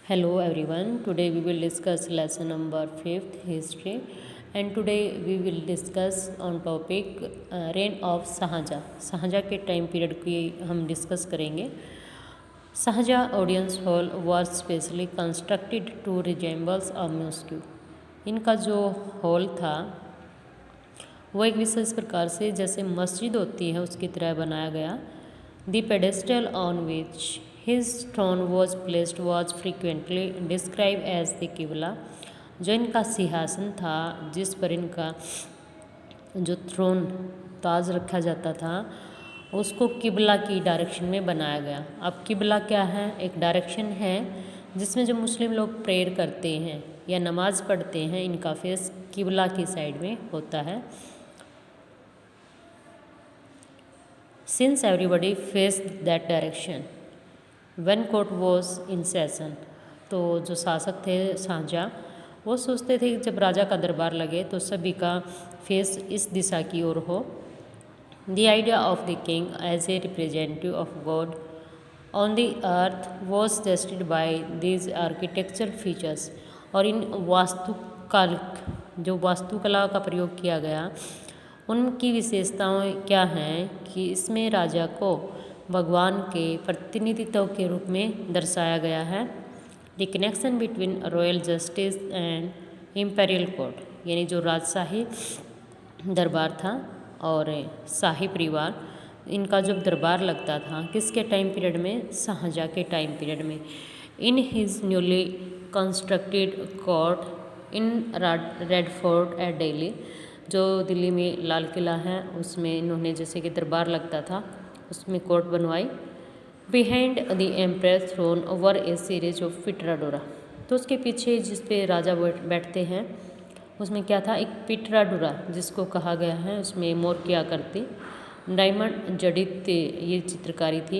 Hello everyone. Today we will discuss lesson number 5th history, and today we will discuss on topic reign of Shahjahan. Shahjahan के time period की हम discuss करेंगे। Shah Jahan audience hall was specially constructed to resembles a mosque। इनका जो hall था वो एक विशेष प्रकार से जैसे मस्जिद होती है उसकी तरह बनाया गया। The pedestal on which his throne was placed was frequently describe as the qibla. जो इनका सिंहासन था जिस पर इनका जो थ्रोन ताज रखा जाता था उसको किबला की डायरेक्शन में बनाया गया। अब किबला क्या है? एक डायरेक्शन है जिसमें जो मुस्लिम लोग प्रेयर करते हैं या नमाज पढ़ते हैं, इनका फेस किबला की साइड में होता है। Since everybody faced that direction when court was in session, तो जो शासक थे शाहजहाँ वो सोचते थे कि जब राजा का दरबार लगे तो सभी का फेस इस दिशा की ओर हो। The idea of the king as a representative of God on the earth was suggested by these architectural features। और इन जो वास्तुकला का प्रयोग किया गया उनकी विशेषताएं क्या हैं कि इसमें राजा को भगवान के प्रतिनिधित्व के रूप में दर्शाया गया है। The connection between royal justice and imperial court, यानी जो राजशाही दरबार था और शाही परिवार, इनका जब दरबार लगता था किसके टाइम पीरियड में? शाहजहाँ के टाइम पीरियड में। In his newly constructed court in red fort eight Delhi, जो दिल्ली में लाल किला है उसमें इन्होंने जैसे कि दरबार लगता था उसमें कोर्ट बनवाई। Behind the empress throne over a series of pietra dura, तो उसके पीछे जिस पे राजा बैठते हैं उसमें क्या था? एक पिटराडोरा जिसको कहा गया है, उसमें मोर किया करते डायमंड जड़ित ये चित्रकारी थी।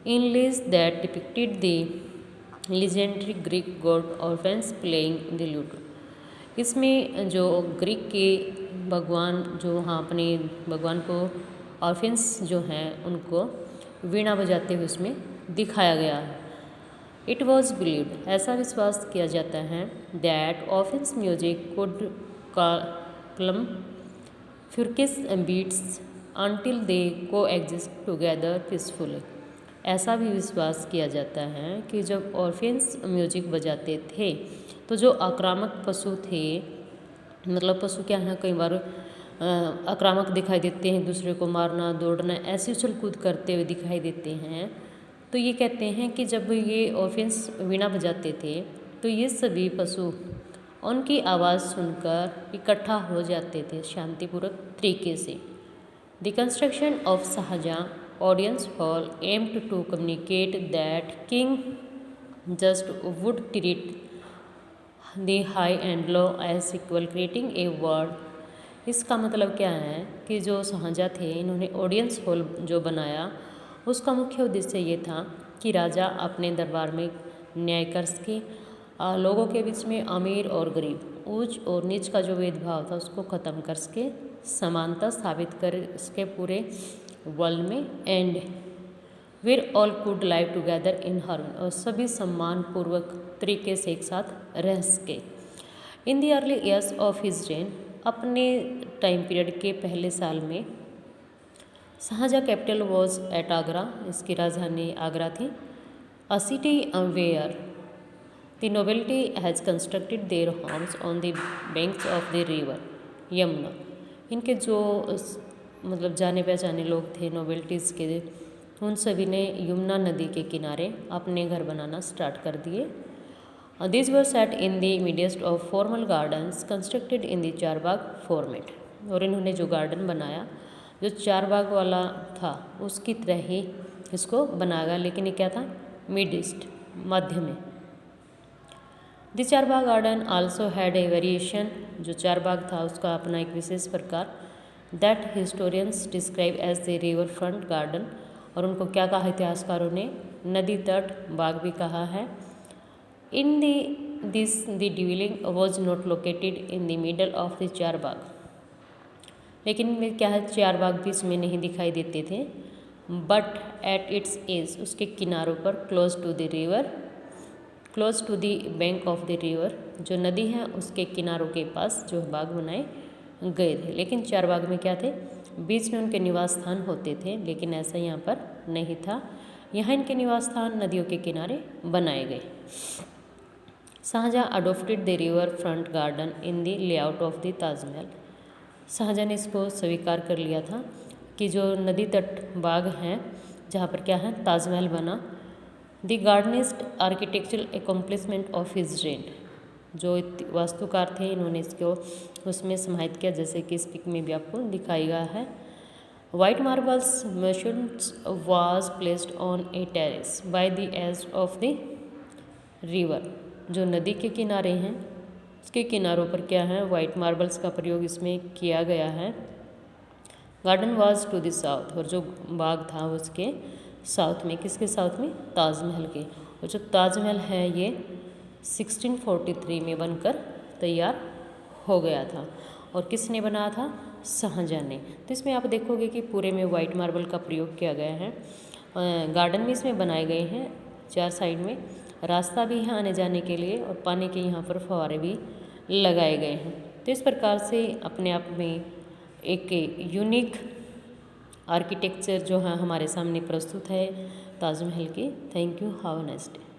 Inlays that depicted the legendary Greek god Orpheus playing the lute. इसमें जो ग्रीक के भगवान जो अपने भगवान को ऑर्फेंस जो हैं उनको वीणा बजाते हुए उसमें दिखाया गया है। इट वॉज बिलीव्ड, ऐसा विश्वास किया जाता है that Orpheus music could calm furious beasts until they coexist together peacefully. ऐसा भी विश्वास किया जाता है कि जब ऑर्फेंस म्यूजिक बजाते थे तो जो आक्रामक पशु थे, मतलब पशु क्या है, कई बार आक्रामक दिखाई देते हैं, दूसरे को मारना दौड़ना ऐसे उछल कूद करते हुए दिखाई देते हैं, तो ये कहते हैं कि जब ये ऑर्फेंस वीणा बजाते थे तो ये सभी पशु उनकी आवाज़ सुनकर इकट्ठा हो जाते थे शांतिपूर्वक तरीके से। The construction of Shah Jahan audience hall aimed to communicate that king just would treat the high and low as equal, creating a world. इसका मतलब क्या है कि जो शाहजहाँ थे इन्होंने ऑडियंस हॉल जो बनाया उसका मुख्य उद्देश्य ये था कि राजा अपने दरबार में न्याय कर सके, लोगों के बीच में अमीर और गरीब, ऊंच और नीच का जो भेदभाव था उसको ख़त्म कर सके, समानता स्थापित कर सके पूरे वर्ल्ड में, and where all could live together in harmony, और सभी सम्मान पूर्वक तरीके से एक साथ रह सके। In the early years of his reign, अपने टाइम पीरियड के पहले साल में Shah Jahan capital was at Agra, इसकी राजधानी आगरा थी। A city where the nobility has constructed their homes on the banks of the river Yamuna. इनके जो मतलब जाने पहचाने लोग थे नोबेलिटीज़ के, उन सभी ने यमुना नदी के किनारे अपने घर बनाना स्टार्ट कर दिए। These were set in the midst of formal gardens constructed in the Charbagh format, और इन्होंने जो गार्डन बनाया जो चारबाग वाला था उसकी तरह ही इसको बनाया गया, लेकिन ये क्या था? मिड ईस्ट, मध्य में। The charbagh garden also had a variation, जो चारबाग था उसका अपना एक विशेष प्रकार, that historians describe as the river front garden, और उनको क्या कहा इतिहासकारों ने? नदी तट बाग भी कहा है। इन the dwelling was not located in the middle of the Charbagh, लेकिन इनमें क्या है, चारबाग बीच में नहीं दिखाई देते थे, बट एट इट्स एज, उसके किनारों पर, close to the river close to the bank of the river, जो नदी है उसके किनारों के पास जो बाग बनाए गए थे। लेकिन चारबाग में क्या थे, बीच में उनके निवास स्थान होते थे, लेकिन ऐसा यहाँ पर नहीं था। यहाँ इनके निवास स्थान नदियों के किनारे बनाए गए। Shah Jahan adopted the river front garden in the layout of the Taj Mahal. Shah Jahan ने इसको स्वीकार कर लिया था कि जो नदी तट बाग हैं जहाँ पर क्या है, ताजमहल बना। द गार्डनिस्ट architectural accomplishment of his reign, जो वास्तुकार थे इन्होंने इसको उसमें समाहित किया, जैसे कि इस पिक में भी आपको दिखाई गया है। White marbles machines was placed on a terrace by the edge of the river, जो नदी के किनारे हैं उसके किनारों पर क्या है, वाइट मार्बल्स का प्रयोग इसमें किया गया है। Garden was to the south, और जो बाग था उसके साउथ में, किसके साउथ में, ताजमहल के। और जो ताजमहल है ये 1643 में बनकर तैयार हो गया था। और किसने बनाया था, शाहजहाँ ने। तो इसमें आप देखोगे कि पूरे में वाइट मार्बल का प्रयोग किया गया है। गार्डन भी इसमें बनाए गए हैं, 4 साइड में रास्ता भी है आने जाने के लिए, और पानी के यहाँ पर फव्वारे भी लगाए गए हैं। तो इस प्रकार से अपने आप में एक यूनिक आर्किटेक्चर जो है हमारे सामने प्रस्तुत है ताजमहल की। Thank you, have a nice day.